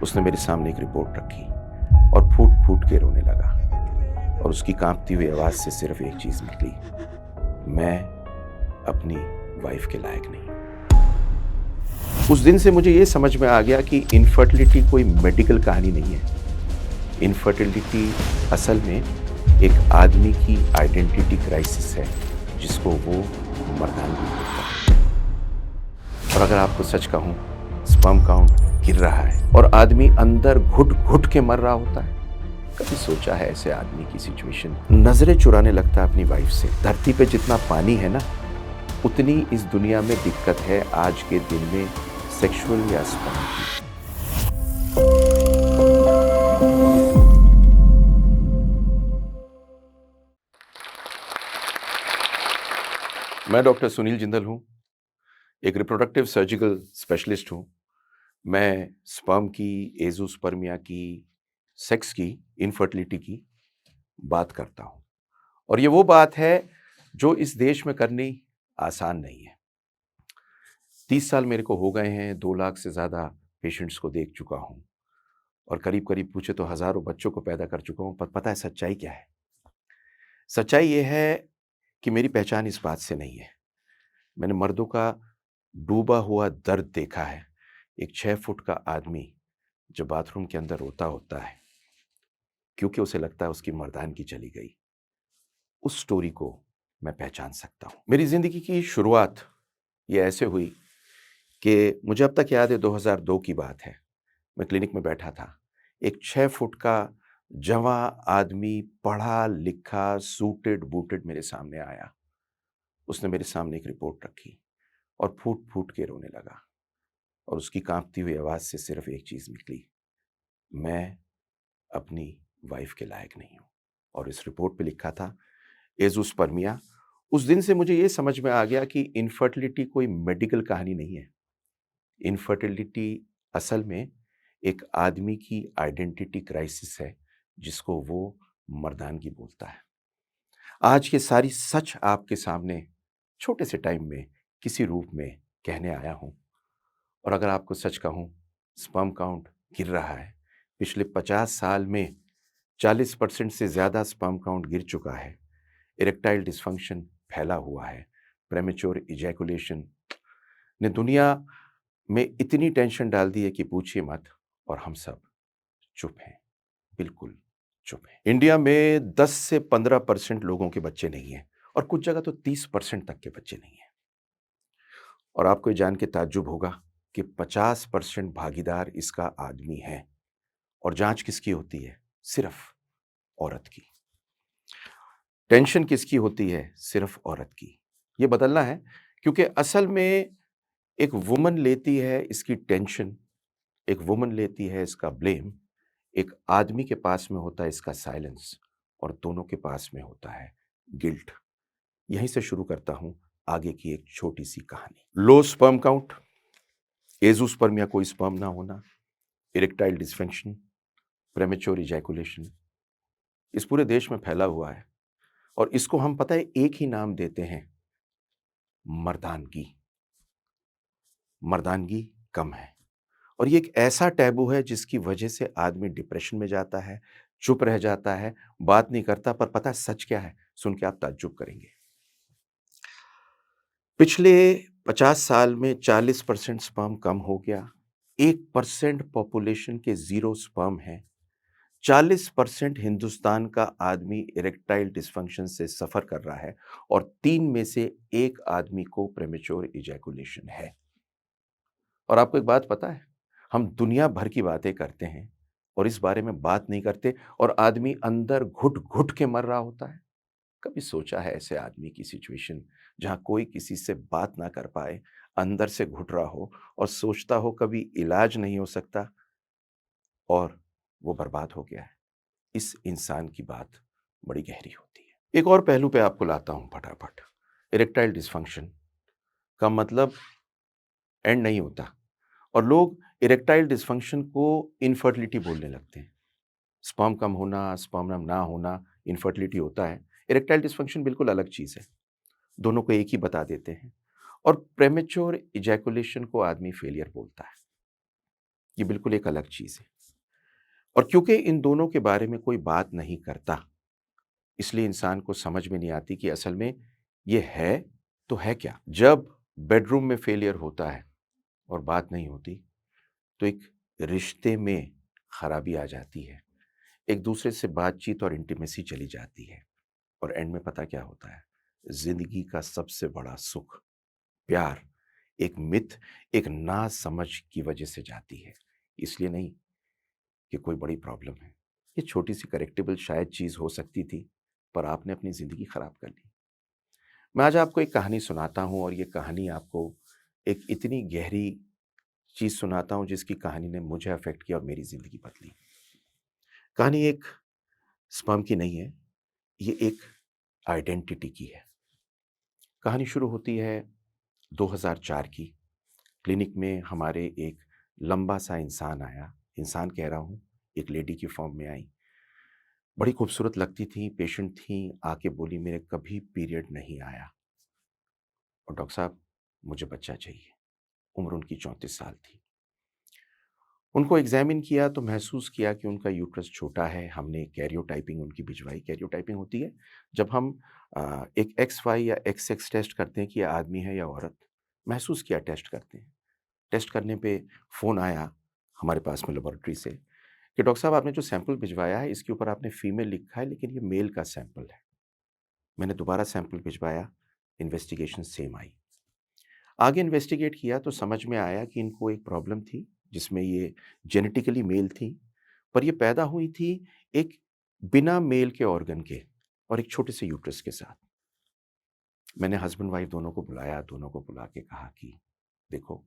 उसने मेरे सामने एक रिपोर्ट रखी और फूट फूट के रोने लगा और उसकी कांपती हुई आवाज से सिर्फ एक चीज निकली, मैं अपनी वाइफ के लायक नहीं। उस दिन से मुझे ये समझ में आ गया कि इनफर्टिलिटी कोई मेडिकल कहानी नहीं है। इनफर्टिलिटी असल में एक आदमी की आइडेंटिटी क्राइसिस है जिसको वो मर्दानगी बोलता है। और अगर आपको सच कहूं, स्पर्म काउंट गिर रहा है और आदमी अंदर घुट घुट के मर रहा होता है। कभी सोचा है ऐसे आदमी की सिचुएशन? नजरें चुराने लगता है अपनी वाइफ से। धरती पे जितना पानी है ना, उतनी इस दुनिया में दिक्कत है आज के दिन में सेक्सुअल या स्पर्म की। मैं डॉक्टर सुनील जिंदल हूं, एक रिप्रोडक्टिव सर्जिकल स्पेशलिस्ट हूं। मैं स्पर्म की, एज़ोस्पर्मिया की, सेक्स की, इनफर्टिलिटी की बात करता हूं। और ये वो बात है जो इस देश में करनी आसान नहीं है। 30 साल मेरे को हो गए हैं, 2 लाख से ज़्यादा पेशेंट्स को देख चुका हूं और करीब करीब पूछे तो हज़ारों बच्चों को पैदा कर चुका हूं। पर पता है सच्चाई क्या है? सच्चाई ये है कि मेरी पहचान इस बात से नहीं है। मैंने मर्दों का डूबा हुआ दर्द देखा है। एक 6 फुट का आदमी जब बाथरूम के अंदर रोता होता है क्योंकि उसे लगता है उसकी मर्दानगी चली गई, उस स्टोरी को मैं पहचान सकता हूं। मेरी जिंदगी की शुरुआत ये ऐसे हुई कि मुझे अब तक याद है, 2002 की बात है। मैं क्लिनिक में बैठा था। एक 6 फुट का जवां आदमी, पढ़ा लिखा, सूटेड बूटेड मेरे सामने आया। उसने मेरे सामने एक रिपोर्ट रखी और फूट फूट के रोने लगा और उसकी कांपती हुई आवाज से सिर्फ एक चीज निकली, मैं अपनी वाइफ के लायक नहीं हूं। और इस रिपोर्ट पे लिखा था एज़ोस्पर्मिया। उस दिन से मुझे ये समझ में आ गया कि इनफर्टिलिटी कोई मेडिकल कहानी नहीं है। इनफर्टिलिटी असल में एक आदमी की आइडेंटिटी क्राइसिस है जिसको वो मर्दानगी बोलता है। आज ये सारी सच आपके सामने छोटे से टाइम में किसी रूप में कहने आया हूं। और अगर आपको सच कहूं, स्पर्म काउंट गिर रहा है। पिछले 50 साल में 40% से ज़्यादा स्पर्म काउंट गिर चुका है। इरेक्टाइल डिस्फंक्शन फैला हुआ है। प्रेमेच्योर इजैकुलेशन ने दुनिया में इतनी टेंशन डाल दी है कि पूछिए मत। और हम सब चुप हैं, बिल्कुल चुप हैं। इंडिया में 10 से 15% लोगों के बच्चे नहीं हैं और कुछ जगह तो 30% तक के बच्चे नहीं हैं। और आपको ये जान के ताज्जुब होगा कि 50% भागीदार इसका आदमी है। और जांच किसकी होती है? सिर्फ औरत की। टेंशन किसकी होती है? सिर्फ औरत की। ये बदलना है, क्योंकि असल में एक वुमन लेती है इसकी टेंशन, एक वुमन लेती है इसका ब्लेम, एक आदमी के पास में होता है इसका साइलेंस और दोनों के पास में होता है गिल्ट। यहीं से शुरू करता हूं आगे की एक छोटी सी कहानी। लो स्पर्म काउंट, एज़ोस्पर्मिया कोई स्पर्म ना होना, इरेक्टाइल डिस्फंक्शन, प्रेमेच्योर इजैकुलेशन इस पूरे देश में फैला हुआ है। और इसको हम, पता है, एक ही नाम देते हैं, मर्दानगी। मर्दानगी कम है। और ये एक ऐसा टैबू है जिसकी वजह से आदमी डिप्रेशन में जाता है, चुप रह जाता है, बात नहीं करता। पर पता है सच क्या है? सुन के आप ताज्जुब करेंगे। पिछले 50 साल में 40% स्पर्म कम हो गया। 1% पॉपुलेशन के जीरो स्पर्म है। 40% हिंदुस्तान का आदमी इरेक्टाइल डिस्फंक्शन से सफर कर रहा है और 3 में से 1 आदमी को प्रेमेच्योर इजैकुलेशन है। और आपको एक बात पता है? हम दुनिया भर की बातें करते हैं और इस बारे में बात नहीं करते और आदमी अंदर घुट घुट के मर रहा होता है। कभी सोचा है ऐसे आदमी की सिचुएशन जहां कोई किसी से बात ना कर पाए, अंदर से घुट रहा हो और सोचता हो कभी इलाज नहीं हो सकता और वो बर्बाद हो गया है? इस इंसान की बात बड़ी गहरी होती है। एक और पहलू पे आपको लाता हूं फटाफट। इरेक्टाइल डिस्फंक्शन का मतलब एंड नहीं होता और लोग इरेक्टाइल डिस्फंक्शन को इनफर्टिलिटी बोलने लगते हैं। स्पर्म कम होना, स्पर्म ना होना इनफर्टिलिटी होता है। इरेक्टाइल डिस्फंक्शन बिल्कुल अलग चीज़ है। दोनों को एक ही बता देते हैं। और प्रेमेच्योर इजैकुलेशन को आदमी फेलियर बोलता है। ये बिल्कुल एक अलग चीज़ है। और क्योंकि इन दोनों के बारे में कोई बात नहीं करता, इसलिए इंसान को समझ में नहीं आती कि असल में ये है तो है क्या? जब बेडरूम में फेलियर होता है और बात नहीं होती, तो एक रिश्ते में खराबी आ जाती है। एक दूसरे से बातचीत और इंटीमेसी चली जाती है और एंड में पता क्या होता है? ज़िंदगी का सबसे बड़ा सुख, प्यार, एक मिथ, एक नासमझ की वजह से जाती है। इसलिए नहीं कि कोई बड़ी प्रॉब्लम है। ये छोटी-सी करेक्टेबल शायद चीज़ हो सकती थी, पर आपने अपनी ज़िंदगी खराब कर ली। मैं आज आपको एक कहानी सुनाता हूँ और ये कहानी आपको एक इतनी गहरी चीज़ सुनाता हूँ जिसकी कहानी ने मुझे अफ़ेक्ट किया और मेरी ज़िंदगी बदली। कहानी एक स्पर्म की नहीं है, ये एक आइडेंटिटी की है। कहानी शुरू होती है 2004 की। क्लिनिक में हमारे एक लंबा-सा इंसान आया, इंसान कह रहा हूँ, एक लेडी की फ़ॉर्म में आई। बड़ी खूबसूरत लगती थी, पेशेंट थीं, आके बोली मेरे कभी पीरियड नहीं आया और डॉक्टर साहब मुझे बच्चा चाहिए। उम्र उनकी 34 साल थी। उनको एग्ज़ामिन किया तो महसूस किया कि उनका यूट्रस छोटा है। हमने कैरियोटाइपिंग उनकी भिजवाई। कैरियोटाइपिंग होती है जब हम एक एक्स-वाई या एक्स-एक्स टेस्ट करते हैं कि ये आदमी है या औरत। महसूस किया टेस्ट करते हैं। टेस्ट करने पे फ़ोन आया हमारे पास में लेबोरेटरी से कि डॉक्टर साहब आपने जो सैंपल भिजवाया है इसके ऊपर आपने फीमेल लिखा है लेकिन ये मेल का सैंपल है। मैंने दोबारा सैंपल भिजवाया, इन्वेस्टिगेशन सेम आई। आगे इन्वेस्टिगेट किया तो समझ में आया कि इनको एक प्रॉब्लम थी, जिसमें ये जेनेटिकली मेल थी, पर ये पैदा हुई थी एक बिना मेल के ऑर्गन के और एक छोटे से यूट्रस के साथ। मैंने हस्बैंड वाइफ दोनों को बुलाया, दोनों को बुला के कहा कि देखो,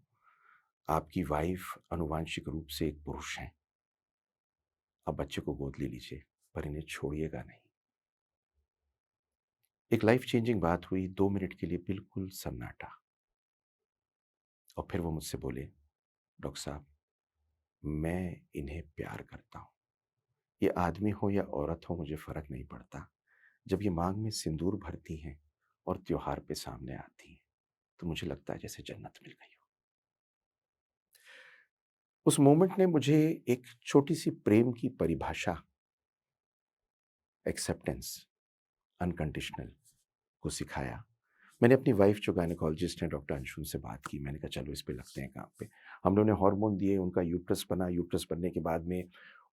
आपकी वाइफ आनुवांशिक रूप से एक पुरुष हैं। आप बच्चे को गोद ले लीजिए, पर इन्हें छोड़िएगा नहीं। एक लाइफ चेंजिंग बात हुई, 2 मिनट के लिए बिल्कुल सन्नाटा और फिर वो मुझसे बोले, डॉक्टर साहब, मैं इन्हें प्यार करता हूँ। ये आदमी हो या औरत हो मुझे फ़र्क नहीं पड़ता। जब ये माँग में सिंदूर भरती हैं और त्योहार पे सामने आती हैं, तो मुझे लगता है जैसे जन्नत मिल गई हो। उस मोमेंट ने मुझे एक छोटी-सी प्रेम की परिभाषा एक्सेप्टेंस, अनकंडीशनल को सिखाया। मैंने अपनी वाइफ़ जो गायनेकोलॉजिस्ट हैं डॉक्टर अंशुल से बात की। मैंने कहा चलो इस पे लगते हैं काम पे। हमने उन्हें हार्मोन दिए, उनका यूट्रस बना, यूट्रस बनने के बाद में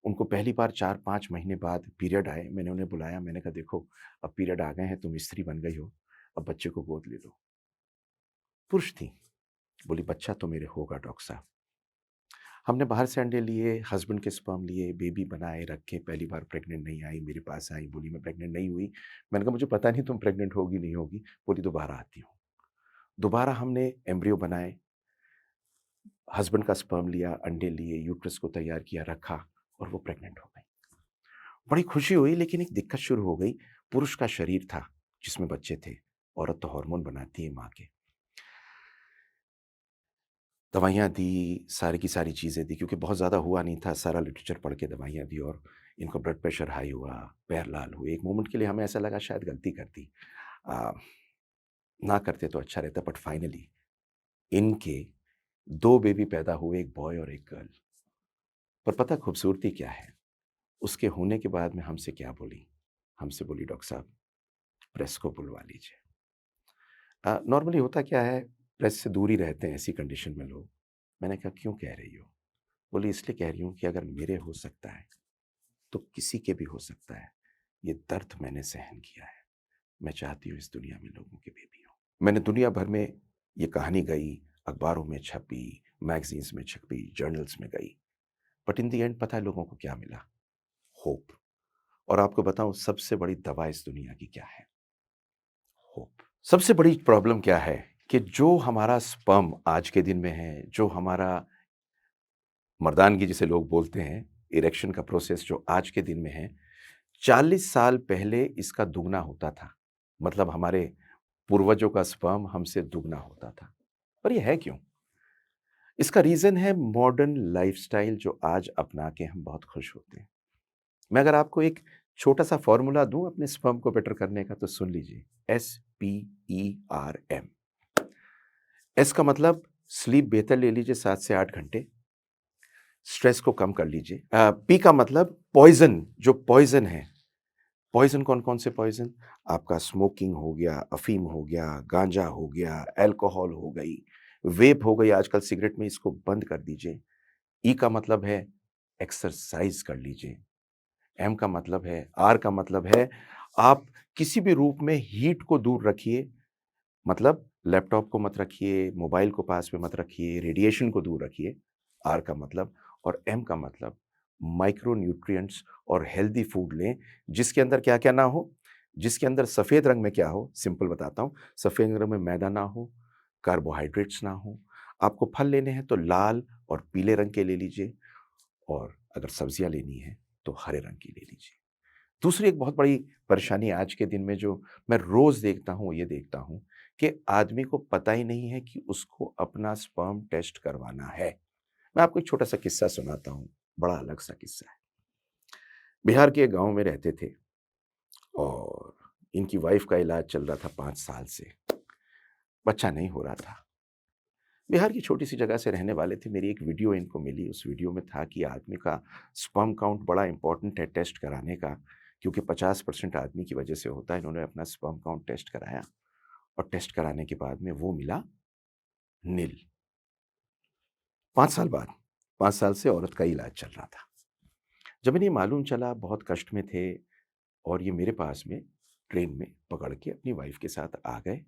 उनको पहली बार 4-5 महीने बाद पीरियड आए। मैंने उन्हें बुलाया, मैंने कहा देखो अब पीरियड आ गए हैं, तुम स्त्री बन गई हो, अब बच्चे को गोद ले लो। पुरुष थीं, बोली बच्चा तो मेरे होगा डॉक्टर साहब। हमने बाहर से अंडे लिए, हस्बैंड के स्पर्म लिए, बेबी बनाए, रखे, पहली बार प्रेग्नेंट नहीं आई, मेरे पास आई, बोली मैं प्रेग्नेंट नहीं हुई। मैंने कहा मुझे पता नहीं तुम प्रेग्नेंट होगी, नहीं होगी। बोली दोबारा आती हूँ। दोबारा हमने एम्ब्रियो बनाए, हस्बैंड का स्पर्म लिया, अंडे लिए, यूट्रस को तैयार किया, रखा और वो प्रेग्नेंट हो गई। बड़ी खुशी हुई लेकिन एक दिक्कत शुरू हो गई। पुरुष का शरीर था जिसमें बच्चे थे, औरत तो हार्मोन बनाती है माँ के। दवाइयाँ दी, सारी की सारी चीज़ें दी क्योंकि बहुत ज़्यादा हुआ नहीं था, सारा लिटरेचर पढ़ के दवाइयाँ दी और इनको ब्लड प्रेशर हाई हुआ, पैर लाल हुए। एक मोमेंट के लिए हमें ऐसा लगा शायद गलती कर दी। अ, ना करते तो अच्छा रहता बट फाइनली इनके 2 बेबी पैदा हुए, 1 बॉय और 1 गर्ल। पर पता है खूबसूरती क्या है? उसके होने के बाद में हमसे क्या बोली? हमसे बोली डॉक्टर साहब प्रेस को बुलवा लीजिए। नॉर्मली होता क्या है प्रेस से दूर ही रहते हैं ऐसी कंडीशन में लोग। मैंने कहा क्यों कह रही हो? बोली इसलिए कह रही हूँ कि अगर मेरे हो सकता है, तो किसी के भी हो सकता है। ये दर्द मैंने सहन किया है। मैं चाहती हूँ इस दुनिया में लोगों के बेबी हों। मैंने दुनिया भर में ये कहानी गई, अखबारों में छपी, मैगज़ीन्स में छपी, जर्नल्स में गई। बट इन द एंड पता है लोगों को क्या मिला? होप। और आपको बताऊँ सबसे बड़ी दवा इस दुनिया की क्या है? होप। सबसे बड़ी प्रॉब्लम क्या है कि जो हमारा स्पर्म आज के दिन में है, जो हमारा मर्दानगी जिसे लोग बोलते हैं, इरेक्शन का प्रोसेस जो आज के दिन में है, 40 साल पहले इसका दुगना होता था। मतलब हमारे पूर्वजों का स्पर्म हमसे दुगना होता था। पर ये है क्यों? इसका रीज़न है मॉडर्न लाइफ़स्टाइल जो आज अपना के हम बहुत खुश होते हैं। मैं अगर आपको एक छोटा-सा फ़ॉर्मूला दूँ अपने स्पर्म को बेटर करने का तो सुन लीजिए, SPERM। एस का मतलब स्लीप बेहतर ले लीजिए 7 से 8 घंटे। स्ट्रेस को कम कर लीजिए। पी का मतलब पॉइज़न, जो पॉइज़न है, पॉइज़न कौन-कौन से पॉइज़न? आपका स्मोकिंग हो गया, अफ़ीम हो गया, गांजा हो गया, अल्कोहल हो गई, वेप हो गई, आजकल सिगरेट में, इसको बंद कर दीजिए। ई का मतलब है एक्सरसाइज़ कर लीजिए। एम का मतलब है, आर का मतलब है आप किसी भी रूप में हीट को दूर रखिए, मतलब लैपटॉप को मत रखिए, मोबाइल को पास में मत रखिए, रेडिएशन को दूर रखिए, आर का मतलब। और एम का मतलब माइक्रो न्यूट्रिएंट्स और हेल्दी फूड लें, जिसके अंदर क्या-क्या ना हो, जिसके अंदर सफ़ेद रंग में क्या हो, सिंपल बताता हूँ, सफ़ेद रंग में मैदा ना हो, कार्बोहाइड्रेट्स ना हो। आपको फल लेने हैं तो लाल और पीले रंग के ले लीजिए, और अगर सब्जियाँ लेनी हैं तो हरे रंग की ले लीजिए। दूसरी एक बहुत बड़ी परेशानी आज के दिन में जो मैं रोज़ देखता हूँ, वो ये देखता हूँ कि आदमी को पता ही नहीं है कि उसको अपना स्पर्म टेस्ट करवाना है। मैं आपको एक छोटा-सा किस्सा सुनाता हूँ, बड़ा अलग-सा किस्सा है। बिहार के एक गाँव में रहते थे और इनकी वाइफ़ का इलाज चल रहा था 5 साल से, बच्चा नहीं हो रहा था। बिहार की छोटी-सी जगह से रहने वाले थे, मेरी एक वीडियो इनको मिली, उस वीडियो में था कि आदमी का स्पर्म काउंट बड़ा इम्पोर्टेंट है टेस्ट कराने का, क्योंकि 50% आदमी की वजह से होता है। इन्होंने अपना स्पर्म काउंट टेस्ट कराया और टेस्ट कराने के बाद में वो मिला निल। 5 साल बाद, 5 साल से औरत का इलाज चल रहा था। जब इन्हें मालूम चला, बहुत कष्ट में थे और ये मेरे पास में ट्रेन में पकड़ के अपनी वाइफ़ के साथ आ गए।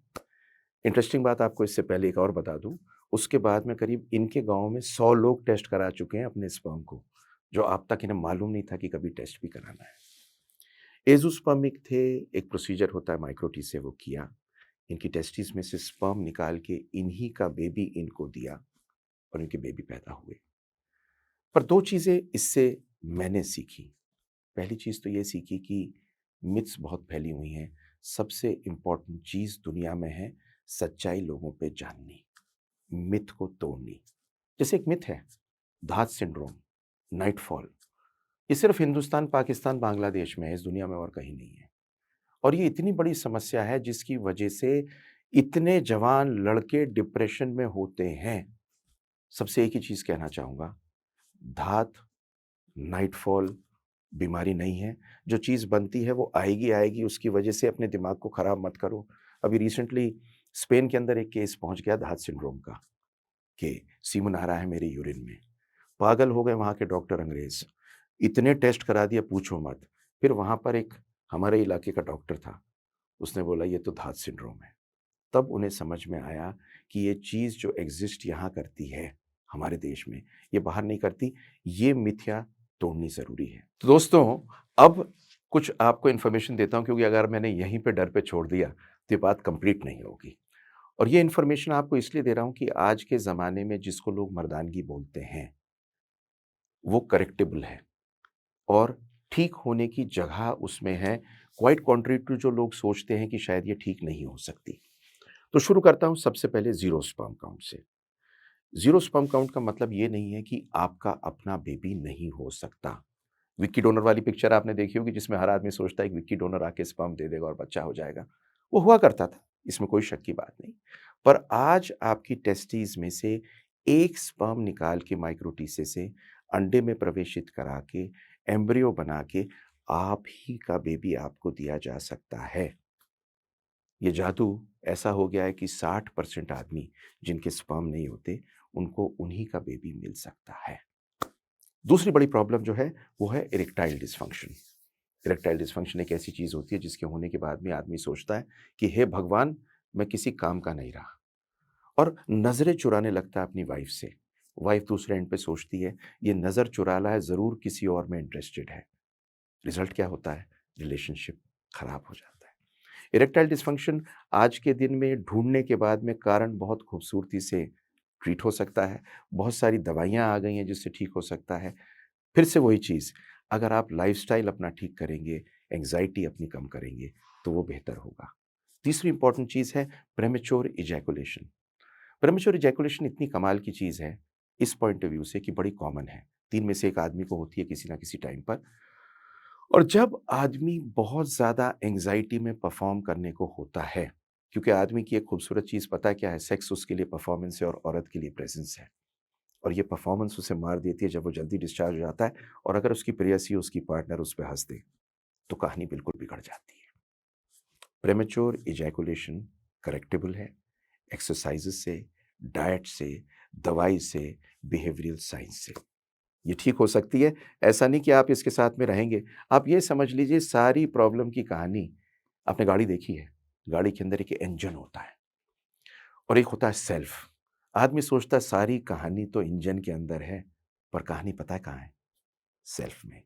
इंटरेस्टिंग बात आपको इससे पहले एक और बता दूँ, उसके बाद में करीब इनके गाँव में 100 लोग टेस्ट करा चुके हैं अपने स्पर्म को, जो अब तक इन्हें मालूम नहीं था कि कभी टेस्ट भी कराना है। एज़ोस्पर्मिक थे, एक प्रोसीजर होता है माइक्रो-टी से, वो किया। इनकी टेस्टिस में से स्पर्म निकाल के इन्हीं का बेबी इनको दिया और इनके बेबी पैदा हुए। पर 2 चीज़ें इससे मैंने सीखी। पहली चीज़ तो ये सीखी कि मिथ्स बहुत फैली हुई हैं। सबसे इम्पोर्टेंट चीज़ दुनिया में है सच्चाई लोगों पे जाननी, मिथ को तोड़नी। जैसे एक मिथ है, धात सिंड्रोम, नाइटफॉल, ये सिर्फ़ हिंदुस्तान, पाकिस्तान, बांग्लादेश में है, इस दुनिया में और कहीं नहीं है। और ये इतनी बड़ी समस्या है जिसकी वजह से इतने जवान लड़के डिप्रेशन में होते हैं। सबसे एक ही चीज़ कहना चाहूँगा, धात, नाइटफॉल बीमारी नहीं है। जो चीज़ बनती है वो आएगी, आएगी, उसकी वजह से अपने दिमाग को खराब मत करो। अभी रिसेंटली स्पेन के अंदर एक केस पहुँच गया धात सिंड्रोम का, कि सीमन आ रहा है मेरे यूरिन में। पागल हो गए वहाँ के डॉक्टर अंग्रेज़। इतने टेस्ट करा दिए पूछो मत। फिर वहाँ पर एक हमारे इलाके का डॉक्टर था, उसने बोला ये तो धात सिंड्रोम है। तब उन्हें समझ में आया कि ये चीज़ जो एग्ज़िस्ट यहाँ करती है, हमारे देश में, ये बाहर नहीं करती, ये मिथ्या तोड़नी ज़रूरी है। तो दोस्तों, अब कुछ आपको इन्फॉर्मेशन देता हूँ, क्योंकि अगर मैंने यहीं पे डर पे छोड़ दिया, तो ये बात कंप्लीट नहीं होगी। और ये इन्फॉर्मेशन आपको इसलिए दे रहा हूँ कि आज के ज़माने में जिसको लोग मर्दानगी बोलते हैं, वो करेक्टेबल है और ठीक होने की जगह उसमें है, क्वाइट कॉन्ट्री टू जो लोग सोचते हैं कि शायद ये ठीक नहीं हो सकती। तो शुरू करता हूँ सबसे पहले ज़ीरो स्पर्म काउंट से। ज़ीरो स्पर्म काउंट का मतलब ये नहीं है कि आपका अपना बेबी नहीं हो सकता। विक्की डोनर वाली पिक्चर आपने देखी होगी, जिसमें हर आदमी सोचता है कि विक्की डोनर आके स्पर्म दे देगा और बच्चा हो जाएगा। वो हुआ करता था, इसमें कोई शक की बात नहीं। पर आज आपकी टेस्टीज़ में से एक स्पर्म निकाल के माइक्रोटीसे से अंडे में प्रवेशित करा के, एम्ब्रियो बना के आप ही का बेबी आपको दिया जा सकता है। ये जादू ऐसा हो गया है कि 60% आदमी जिनके स्पर्म नहीं होते, उनको उन्हीं का बेबी मिल सकता है। दूसरी बड़ी प्रॉब्लम जो है, वो है इरेक्टाइल डिस्फंक्शन। इरेक्टाइल डिस्फंक्शन एक ऐसी चीज़ होती है जिसके होने के बाद में आदमी सोचता है कि हे भगवान! मैं किसी काम का नहीं रहा, और नज़रें चुराने लगता है अपनी वाइफ़ से। वाइफ़ दूसरे एंड पे सोचती है, ये नज़र चुरा रहा है, ज़रूर किसी और में इंटरेस्टेड है। रिज़ल्ट क्या होता है? रिलेशनशिप खराब हो जाता है। इरेक्टाइल डिस्फंक्शन आज के दिन में ढूँढने के बाद में कारण बहुत खूबसूरती से ट्रीट हो सकता है। बहुत सारी दवाइयाँ आ गई हैं जिससे ठीक हो सकता है। फिर से वही चीज़, अगर आप लाइफ़स्टाइल अपना ठीक करेंगे, एंग्ज़ायटी अपनी कम करेंगे, तो वो बेहतर होगा। तीसरी इम्पोर्टेंट चीज़ है प्रीमेच्योर इजैकुलेशन। प्रीमेच्योर इजैकुलेशन इतनी कमाल की चीज़ है, इस पॉइंट ऑफ व्यू से कि बड़ी कॉमन है। 3 में से 1 आदमी को होती है किसी न किसी टाइम पर। और जब आदमी बहुत ज़्यादा एंग्ज़ायटी में परफ़ॉर्म करने को होता है, क्योंकि आदमी की एक खूबसूरत चीज़ पता है क्या है? सेक्स उसके लिए परफ़ॉर्मेंस है और औरत के लिए प्रेज़ेंस है। और ये परफॉर्मेंस उसे मार देती है जब वो जल्दी डिस्चार्ज हो जाता है, और अगर उसकी प्रेयसी, उसकी पार्टनर उस पे हँस दे, तो कहानी बिल्कुल बिगड़ जाती है। प्रेमेच्योर इजैकुलेशन करेक्टेबल है, एक्सरसाइजेस से, डाइट से, दवाई से, बिहेवियरल साइंस से। ये ठीक हो सकती है। ऐसा नहीं कि आप इसके साथ में रहेंगे। आप ये समझ लीजिए सारी प्रॉब्लम की कहानी, आपने गाड़ी देखी है, गाड़ी के अंदर एक इंजन होता है और एक होता है सेल्फ। आदमी सोचता है सारी कहानी तो इंजन के अंदर है, पर कहानी पता है कहाँ है? सेल्फ में।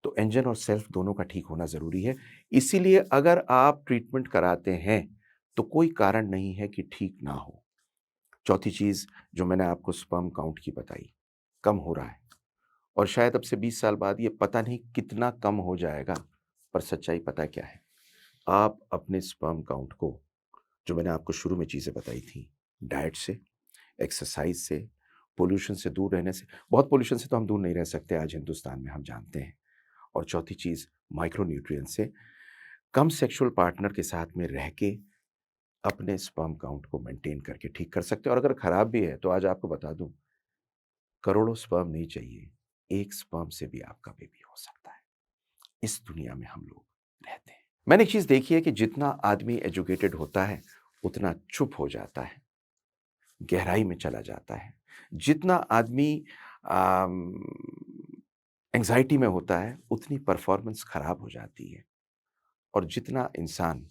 तो इंजन और सेल्फ दोनों का ठीक होना ज़रूरी है। इसीलिए अगर आप ट्रीटमेंट कराते हैं, तो कोई कारण नहीं है कि ठीक ना हो। चौथी चीज़ जो मैंने आपको स्पर्म काउंट की बताई, कम हो रहा है और शायद अब से 20 साल बाद ये पता नहीं कितना कम हो जाएगा, पर सच्चाई पता है क्या है? आप अपने स्पर्म काउंट को, जो मैंने आपको शुरू में चीज़ें बताई थी, डाइट से, एक्सरसाइज से, पॉल्यूशन से दूर रहने से, बहुत पॉल्यूशन से तो हम दूर नहीं रह सकते आज हिंदुस्तान में, हम जानते हैं। और चौथी चीज़ माइक्रो न्यूट्रिएंट से, कम सेक्सुअल पार्टनर के साथ में रह के अपने स्पर्म काउंट को मेंटेन करके ठीक कर सकते हैं। और अगर खराब भी है तो आज आपको बता दूं, करोड़ों स्पर्म नहीं चाहिए, एक स्पर्म से भी आपका बेबी हो सकता है। इस दुनिया में हम लोग रहते हैं। मैंने एक चीज देखी है कि जितना आदमी एजुकेटेड होता है उतना चुप हो जाता है, गहराई में चला जाता है। जितना आदमी एंजाइटी में होता है उतनी परफॉर्मेंस खराब हो जाती है, और जितना इंसान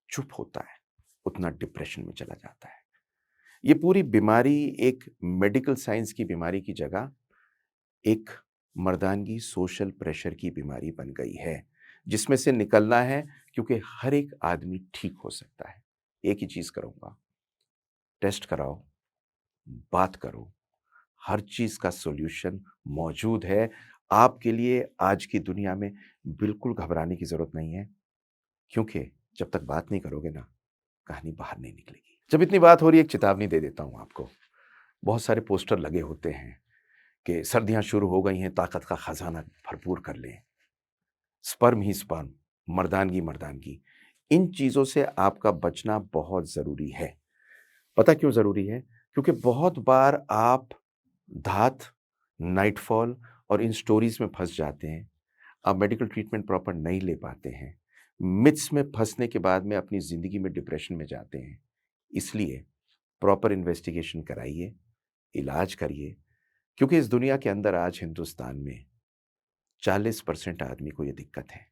चुप होता है उतना डिप्रेशन में चला जाता है। ये पूरी बीमारी एक मेडिकल साइंस की बीमारी की जगह एक मर्दानगी सोशल प्रेशर की बीमारी बन गई है, जिसमें से निकलना है, क्योंकि हर एक आदमी ठीक हो सकता है। एक ही चीज करूंगा, टेस्ट कराओ, बात करो, हर चीज का सॉल्यूशन मौजूद है आपके लिए। आज की दुनिया में बिल्कुल घबराने की जरूरत नहीं है, क्योंकि जब तक बात नहीं करोगे ना, कहानी बाहर नहीं निकलेगी। जब इतनी बात हो रही है, एक चेतावनी दे देता हूं आपको। बहुत सारे पोस्टर लगे होते हैं कि सर्दियां शुरू हो गई हैं, ताकत का खजाना भरपूर कर लें, स्पर्म ही स्पर्म, मर्दानगी मर्दानगी। इन चीजों से आपका बचना बहुत जरूरी है। पता क्यों जरूरी है? क्योंकि बहुत बार आप धात, नाइटफॉल और इन स्टोरीज में फंस जाते हैं। आप मेडिकल ट्रीटमेंट प्रॉपर नहीं ले पाते हैं, मिथ्स में फंसने के बाद में अपनी जिंदगी में डिप्रेशन में जाते हैं। इसलिए प्रॉपर इन्वेस्टिगेशन कराइए, इलाज करिए, क्योंकि इस दुनिया के अंदर आज हिंदुस्तान में 40% आदमी को ये दिक्कत है।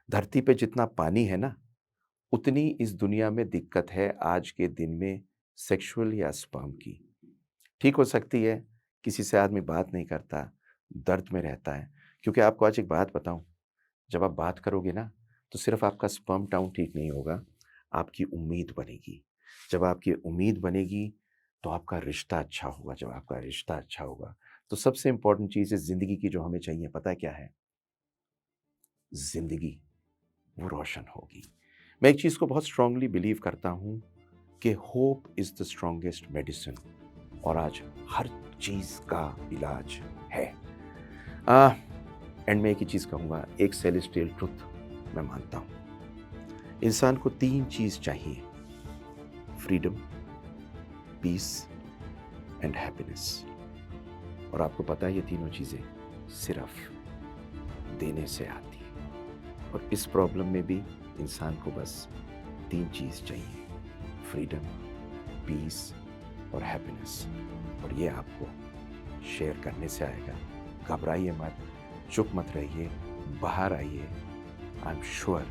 धरती पे जितना पानी है ना, उतनी इस दुनिया में दिक्कत है आज के दिन में सेक्सुअल या स्पर्म की। ठीक हो सकती है, किसी से आदमी बात नहीं करता, दर्द में रहता है। क्योंकि आपको आज एक बात बताऊं, जब आप बात करोगे ना, तो सिर्फ आपका स्पर्म काउंट ठीक नहीं होगा, आपकी उम्मीद बनेगी। जब आपकी उम्मीद बनेगी तो आपका रिश्ता अच्छा होगा। जब आपका रिश्ता अच्छा होगा तो सबसे इंपॉर्टेंट चीज़ इस जिंदगी की जो हमें चाहिए, पता है क्या है? जिंदगी वो रोशन होगी। मैं एक चीज़ को बहुत स्ट्रांगली बिलीव करता हूं कि hope is the strongest medicine, और आज हर चीज़ का इलाज है। एंड में एक ही चीज़ कहूँगा, एक सेलेस्टियल ट्रुथ मैं मानता हूँ। इंसान को 3 चीज़ चाहिए: फ्रीडम, पीस एंड हैप्पीनेस। और आपको पता है ये तीनों चीज़ें सिर्फ देने से आती हैं। और इस प्रॉब्लम में भी इंसान को बस 3 चीज़ चाहिए: फ्रीडम, पीस और हैप्पीनेस। और ये आपको शेयर करने से आएगा। घबराइए मत, चुप मत रहिए, बाहर आइए। I am sure